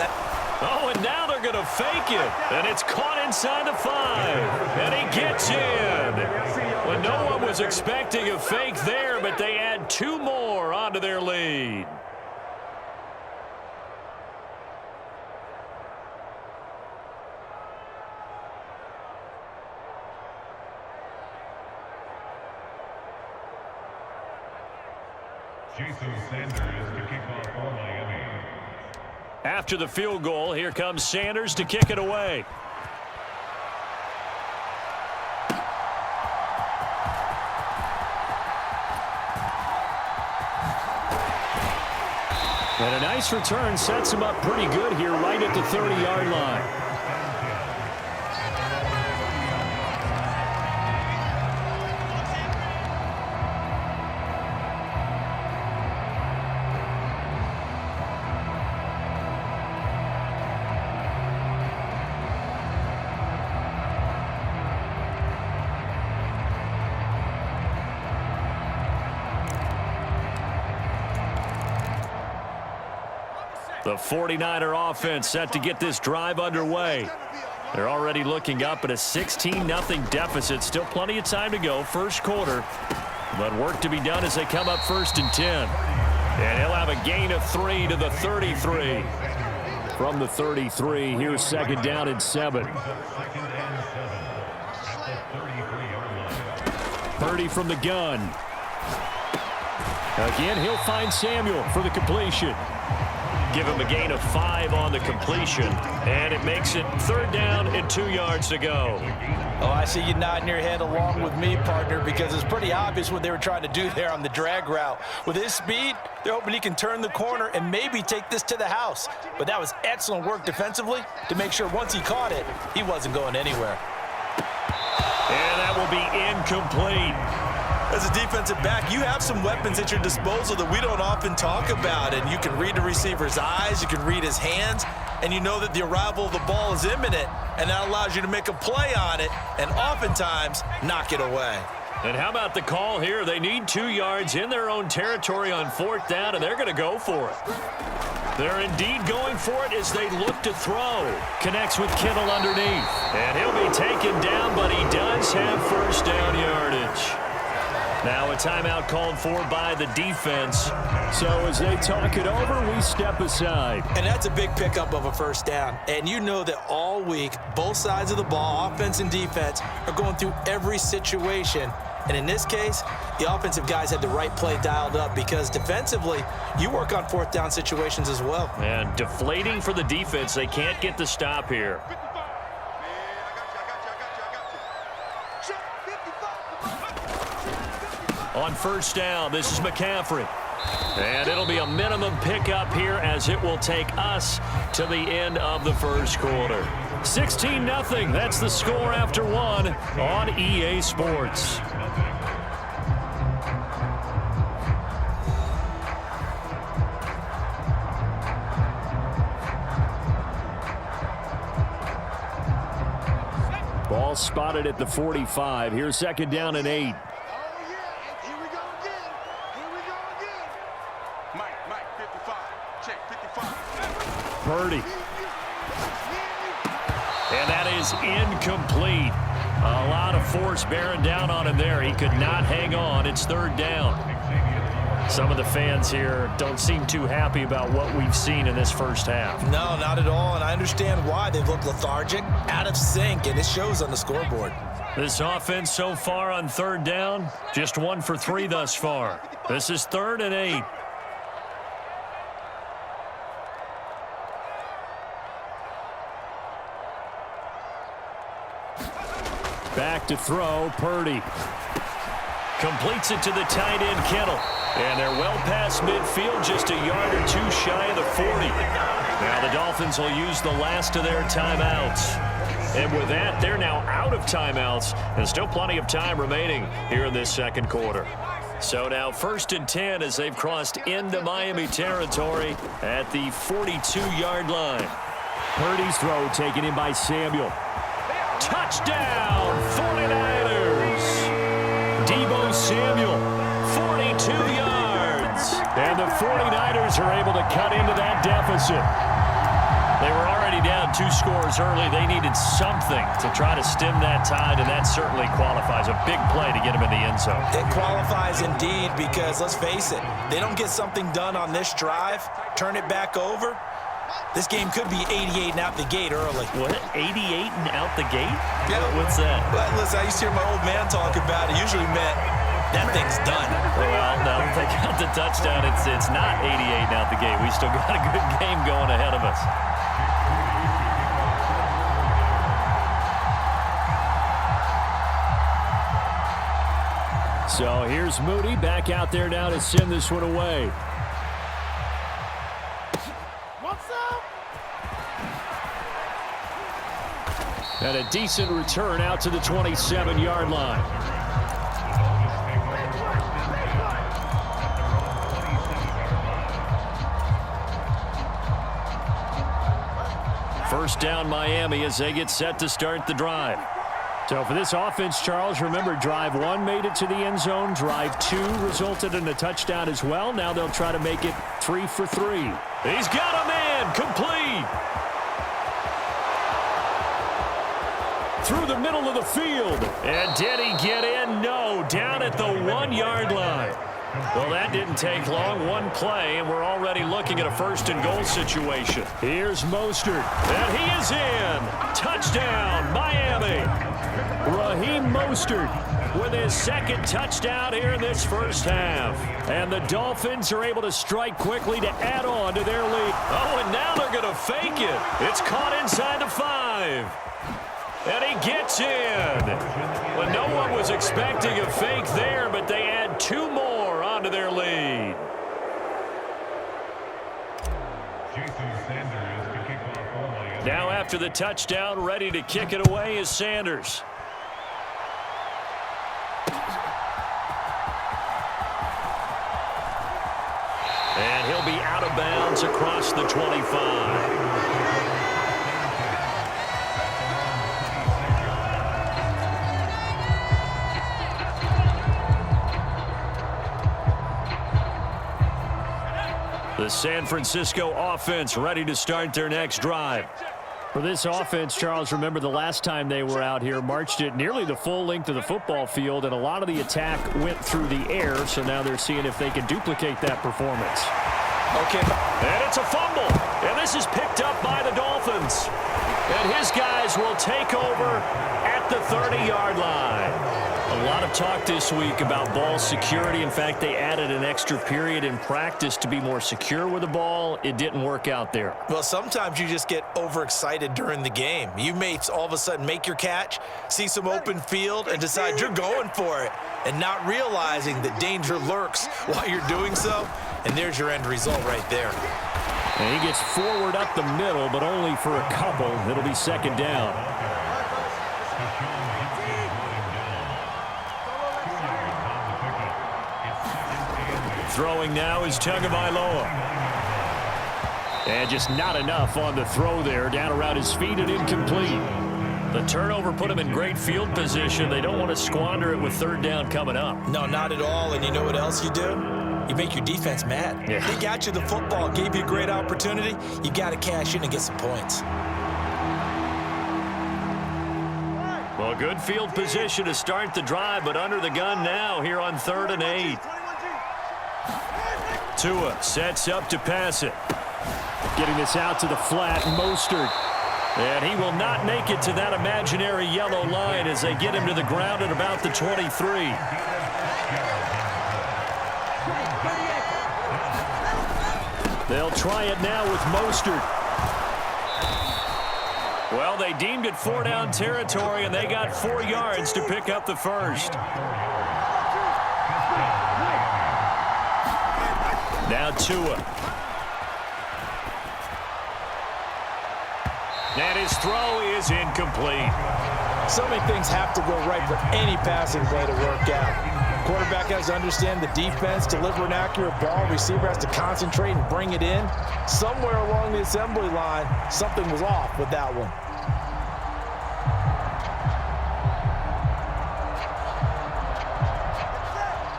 Oh, and now they're going to fake it. And it's caught inside the 5. And he gets in. Well, no one was expecting a fake there, but they add 2 more onto their lead. After the field goal, here comes Sanders to kick it away. And a nice return sets him up pretty good here right at the 30-yard line. The 49er offense set to get this drive underway. They're already looking up at a 16-0 deficit. Still plenty of time to go, first quarter. But work to be done as they come up 1st and 10. And he'll have a gain of 3 to the 33. From the 33, here's 2nd down and 7. Purdy from the gun. Again, he'll find Samuel for the completion. Give him a gain of 5 on the completion, and it makes it 3rd down and 2 yards to go. Oh, I see you nodding your head along with me, partner, because it's pretty obvious what they were trying to do there on the drag route. With his speed, they're hoping he can turn the corner and maybe take this to the house. But that was excellent work defensively to make sure once he caught it, he wasn't going anywhere. And that will be incomplete. As a defensive back, you have some weapons at your disposal that we don't often talk about, and you can read the receiver's eyes, you can read his hands, and you know that the arrival of the ball is imminent, and that allows you to make a play on it and oftentimes knock it away. And how about the call here? They need 2 yards in their own territory on 4th down, and they're going to go for it. They're indeed going for it as they look to throw. Connects with Kittle underneath, and he'll be taken down, but he does have 1st down yardage. Now a timeout called for by the defense. So as they talk it over, we step aside. And that's a big pickup of a 1st down. And you know that all week, both sides of the ball, offense and defense, are going through every situation. And in this case, the offensive guys had the right play dialed up because defensively, you work on 4th down situations as well. And deflating for the defense. They can't get the stop here. On 1st down, this is McCaffrey. And it'll be a minimum pickup here as it will take us to the end of the 1st quarter. 16-0. That's the score after 1 on EA Sports. Ball spotted at the 45. Here's 2nd down and 8. Purdy. And that is incomplete. A lot of force bearing down on him there. He could not hang on. It's 3rd down. Some of the fans here don't seem too happy about what we've seen in this first half. No, not at all, and I understand why. They've looked lethargic, out of sync, and it shows on the scoreboard. This offense so far on 3rd down, just 1 for 3 thus far. This is 3rd and 8. Back to throw, Purdy. Completes it to the tight end, Kittle. And they're well past midfield, just a yard or 2 shy of the 40. Now the Dolphins will use the last of their timeouts. And with that, they're now out of timeouts. And still plenty of time remaining here in this 2nd quarter. So now 1st and 10 as they've crossed into Miami territory at the 42-yard line. Purdy's throw taken in by Samuel. Touchdown, 49ers. Deebo Samuel, 42 yards. And the 49ers are able to cut into that deficit. They were already down 2 scores early. They needed something to try to stem that tide, and that certainly qualifies. A big play to get them in the end zone. It qualifies indeed because, let's face it, they don't get something done on this drive, turn it back over, this game could be 88 and out the gate early. What? 88 and out the gate? Yeah. What's that? Well, listen, I used to hear my old man talk about it. Usually meant that thing's done. Well, no, they got the touchdown. It's not 88 and out the gate. We still got a good game going ahead of us. So here's Moody back out there now to send this one away. And a decent return out to the 27-yard line. First down Miami as they get set to start the drive. So for this offense, Charles, remember drive 1 made it to the end zone. Drive 2 resulted in a touchdown as well. Now they'll try to make it 3 for 3. He's got a man complete. Through the middle of the field. And did he get in? No, down at the 1-yard line. Well, that didn't take long. One play, and we're already looking at a first-and-goal situation. Here's Mostert, and he is in. Touchdown, Miami. Raheem Mostert with his second touchdown here in this first half. And the Dolphins are able to strike quickly to add on to their lead. Oh, and now they're going to fake it. It's caught inside the 5. And he gets in. Well, no one was expecting a fake there, but they add 2 more onto their lead. Now after the touchdown, ready to kick it away is Sanders. And he'll be out of bounds across the 25. The San Francisco offense ready to start their next drive. For this offense, Charles, remember the last time they were out here, marched it nearly the full length of the football field, and a lot of the attack went through the air, so now they're seeing if they can duplicate that performance. Okay, and it's a fumble, and this is picked up by the Dolphins. And his guys will take over at the 30-yard line. A lot of talk this week about ball security. In fact, they added an extra period in practice to be more secure with the ball. It didn't work out there. Well, sometimes you just get overexcited during the game. You may all of a sudden make your catch, see some open field, and decide you're going for it, and not realizing that danger lurks while you're doing so. And there's your end result right there. And he gets forward up the middle, but only for a couple. It'll be second down. Throwing now is Tagovailoa. And just not enough on the throw there. Down around his feet and incomplete. The turnover put him in great field position. They don't want to squander it with third down coming up. No, not at all. And you know what else you do? You make your defense mad. Yeah. They got you the football, gave you a great opportunity. You got to cash in and get some points. Well, good field position to start the drive, but under the gun now here on 3rd and 8. Tua sets up to pass it. Getting this out to the flat, Mostert. And he will not make it to that imaginary yellow line as they get him to the ground at about the 23. They'll try it now with Mostert. Well, they deemed it 4-down territory, and they got 4 yards to pick up the first. Now Tua. And his throw is incomplete. So many things have to go right for any passing play to work out. Quarterback has to understand the defense, deliver an accurate ball. Receiver has to concentrate and bring it in. Somewhere along the assembly line, something was off with that one.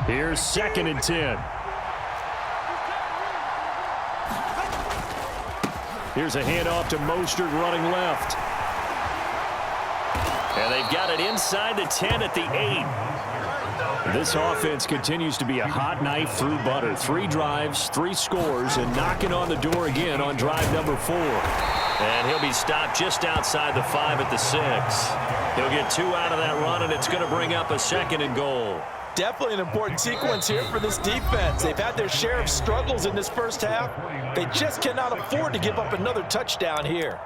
Here's 2nd and 10. Here's a handoff to Mostert running left. And they've got it inside the 10 at the 8. This offense continues to be a hot knife through butter. 3 drives, 3 scores, and knocking on the door again on drive number 4. And he'll be stopped just outside the 5 at the 6. He'll get 2 out of that run, and it's going to bring up a 2nd and goal. Definitely an important sequence here for this defense. They've had their share of struggles in this first half. They just cannot afford to give up another touchdown here.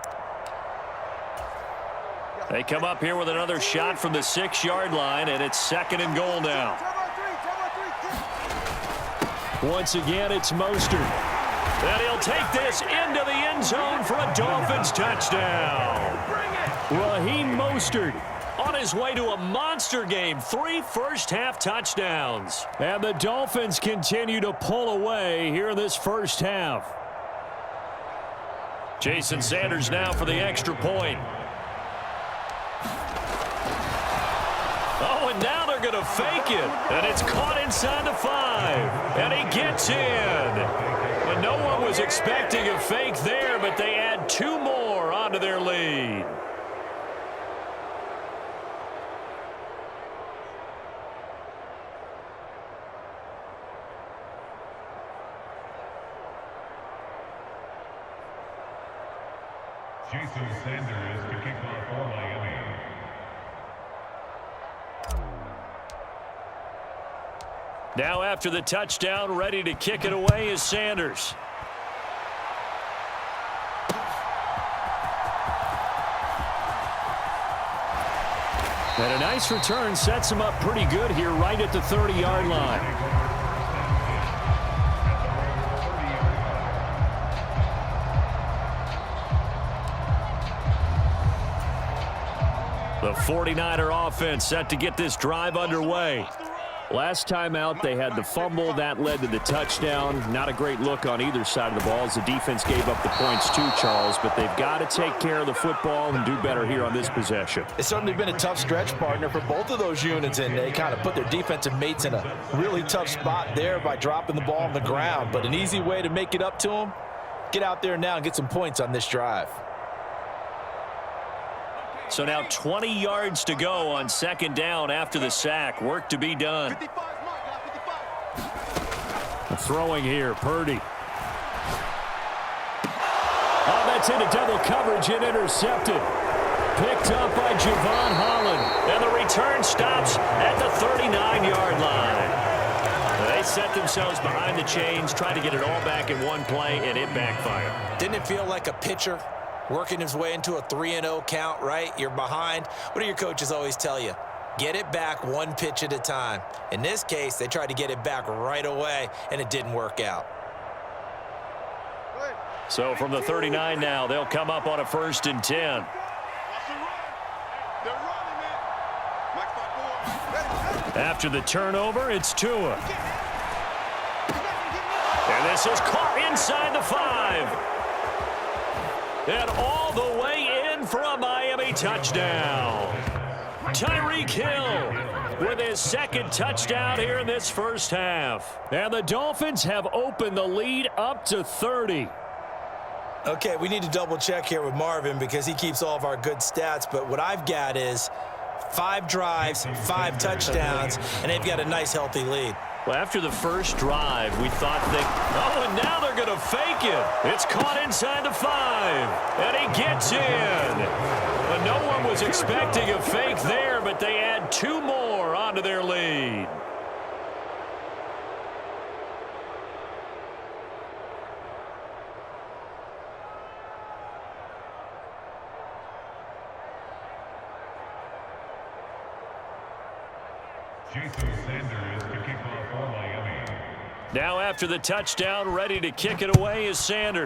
They come up here with another shot from the 6-yard line, and it's 2nd and goal now. Once again, it's Mostert. And he'll take this into the end zone for a Dolphins touchdown. Raheem Mostert on his way to a monster game. 3 first-half touchdowns. And the Dolphins continue to pull away here in this first half. Jason Sanders now for the extra point. Oh, and now they're going to fake it. And it's caught inside the 5. And he gets in. But no one was expecting a fake there, but they add 2 more onto their lead. Jason Sanders to kick off for Miami. Now after the touchdown, ready to kick it away is Sanders. And a nice return sets him up pretty good here right at the 30-yard line. The 49er offense set to get this drive underway. Last time out, they had the fumble. That led to the touchdown. Not a great look on either side of the ball as the defense gave up the points too, Charles. But they've got to take care of the football and do better here on this possession. It's certainly been a tough stretch, partner, for both of those units, and they kind of put their defensive mates in a really tough spot there by dropping the ball on the ground. But an easy way to make it up to them, get out there now and get some points on this drive. So now 20 yards to go on 2nd down after the sack. Work to be done. Throwing here, Purdy. Oh, that's into double coverage and intercepted. Picked up by Javon Holland. And the return stops at the 39-yard line. They set themselves behind the chains, trying to get it all back in one play, and it backfired. Didn't it feel like a pitcher working his way into a 3-0 count, right? You're behind. What do your coaches always tell you? Get it back 1 pitch at a time. In this case, they tried to get it back right away, and it didn't work out. So from the 39 now, they'll come up on a 1st and 10. After the turnover, it's Tua. And this is caught inside the 5. And all the way in for a Miami touchdown. Tyreek Hill with his 2nd touchdown here in this first half. And the Dolphins have opened the lead up to 30. Okay, we need to double check here with Marvin because he keeps all of our good stats. But what I've got is 5 drives, 5 touchdowns, and they've got a nice, healthy lead. Well, after the first drive, we thought oh, and now they're going to fake it. It's caught inside the 5, and he gets in. But no one was expecting a fake there, but they add 2 more onto their lead. Jason Sanders to kick off for Miami. Now after the touchdown, ready to kick it away is Sanders.